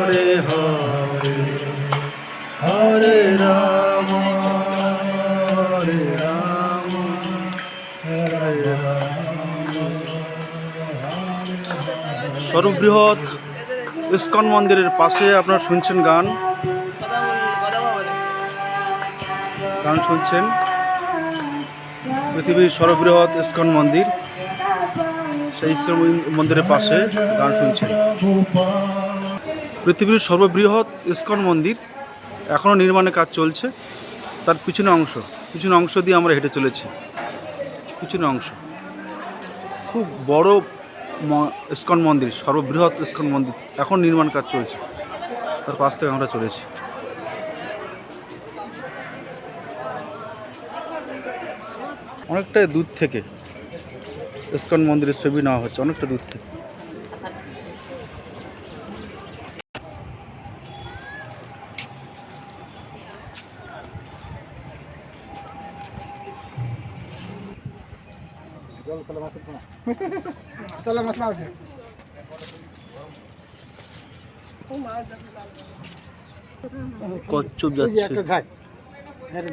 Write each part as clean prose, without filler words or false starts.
হরে হরে হরে রাম হরে রাম হরে রাম। সর্ববৃহৎ ইস্কন মন্দিরের পাশে আপনারা শুনছেন গান শুনছেন। পৃথিবীর সর্ববৃহৎ ইস্কন মন্দির, সেই ইস্কন মন্দিরের পাশে গান শুনছেন। পৃথিবীর সর্ববৃহৎ ইস্কন মন্দির এখনও নির্মাণের কাজ চলছে। তার পিছনে অংশ দিয়ে আমরা হেঁটে চলেছি। পিছনে অংশ খুব বড় ইস্কন মন্দির, সর্ববৃহৎ ইস্কন মন্দির, এখন নির্মাণ কাজ চলছে। তার পাশ থেকে আমরা চলেছি। অনেকটা দূর থেকে ইস্কন মন্দিরের ছবি নেওয়া হচ্ছে, অনেকটা দূর থেকে। কচ্ছপ যাচ্ছে,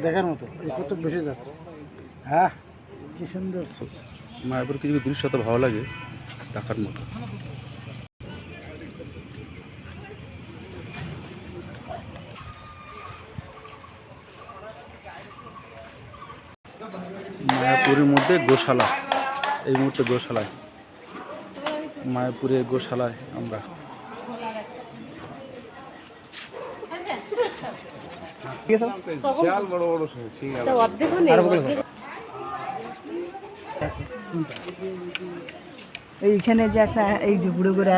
দেখার মতো কচ্ছপ বেশি যাচ্ছে। হ্যাঁ, কি সুন্দর। মায়াপুর কিছু দৃশ্য তো ভালো লাগে দেখার মতো। মায়াপুরের মধ্যে গোশালা, এই মুহূর্তে গোশালায়, মায়াপুরের গোশালায় আমরা। এইখানে যে একটা এই যে বুড়ো করে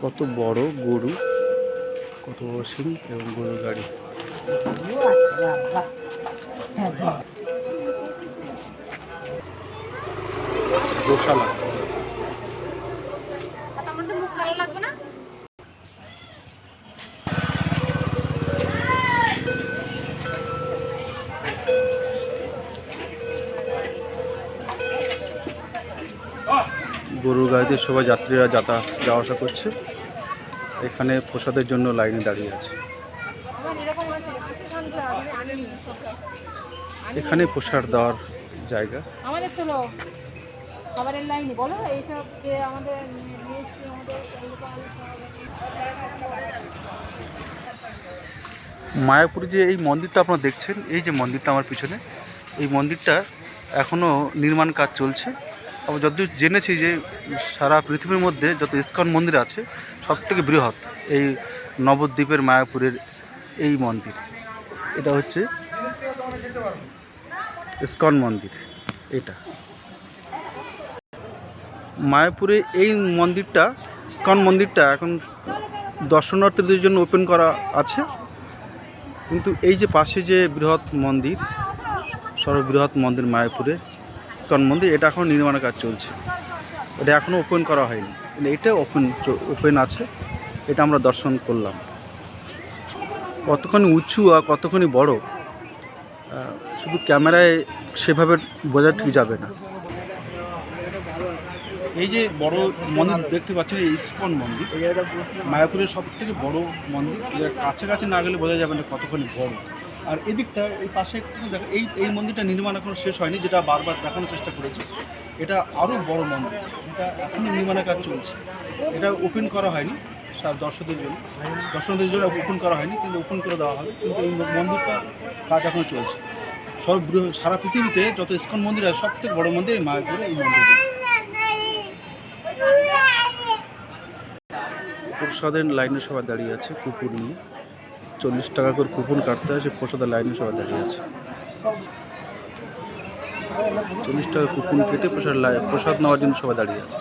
কত বড় গরু, কত বড় সিং এবং গরুর গাড়ি। গোশালা। গরুর গাড়িতে সবাই যাত্রীরা যাওয়া আসা করছে। এখানে প্রসাদের জন্য লাইনে দাঁড়িয়ে আছে। এখানে প্রসাদ দেওয়ার জায়গা। মায়াপুরে যে এই মন্দিরটা আপনারা দেখছেন, এই যে মন্দিরটা আমার পিছনে, এই মন্দিরটা এখনও নির্মাণ কাজ চলছে। আমরা যতদূর জেনেছি যে সারা পৃথিবীর মধ্যে যত ইস্কন মন্দির আছে সবথেকে বৃহৎ এই নবদ্বীপের মায়াপুরের এই মন্দির। এটা হচ্ছে ইস্কন মন্দির। এটা মায়াপুরে এই মন্দিরটা, ইস্কন মন্দিরটা এখন দর্শনার্থীদের জন্য ওপেন করা আছে। কিন্তু এই যে পাশে যে বৃহৎ মন্দির, সর্ববৃহৎ মন্দির মায়াপুরে ইস্কন মন্দির, এটা এখন নির্মাণের কাজ চলছে। এটা এখনও ওপেন করা হয়নি, এটা ওপেন আছে। এটা আমরা দর্শন করলাম। কতখানি উঁচু আর কতখানি বড় শুধু ক্যামেরায় সেভাবে বোঝা ঠিক যাবে না। এই যে বড় মন্দির দেখতে পাচ্ছেন, এই ইস্কন মন্দির মায়াপুরের সবথেকে বড় মন্দির। কাছাকাছি না গেলে বোঝা যাবে না কতখানি বড়। আর এদিকটা এই পাশে দেখো, এই মন্দিরটা নির্মাণ এখনো শেষ হয়নি, যেটা বারবার দেখানোর চেষ্টা করেছি। এটা আরও বড় মন্দির, এটা এখনও নির্মাণের কাজ চলছে। এটা ওপেন করা হয়নি দর্শকদের জন্য ওপেন করা হয়নি, কিন্তু ওপেন করে দেওয়া হবে। কিন্তু এই মন্দিরটা কাজ এখনও চলছে। সারা পৃথিবীতে যত ইস্কন মন্দির আছে সবথেকে বড় মন্দির এই মায়াপুরে এই মন্দির। প্রসাদের লাইনে সবাই দাঁড়িয়ে আছে কুকুর নিয়ে। 40 টাকা করে কুপন কাটতে হয়, সে প্রসাদের লাইনে সবাই দাঁড়িয়ে আছে। 40 টাকা কুপন কেটে প্রসাদ নেওয়ার জন্য সবাই দাঁড়িয়ে আছে।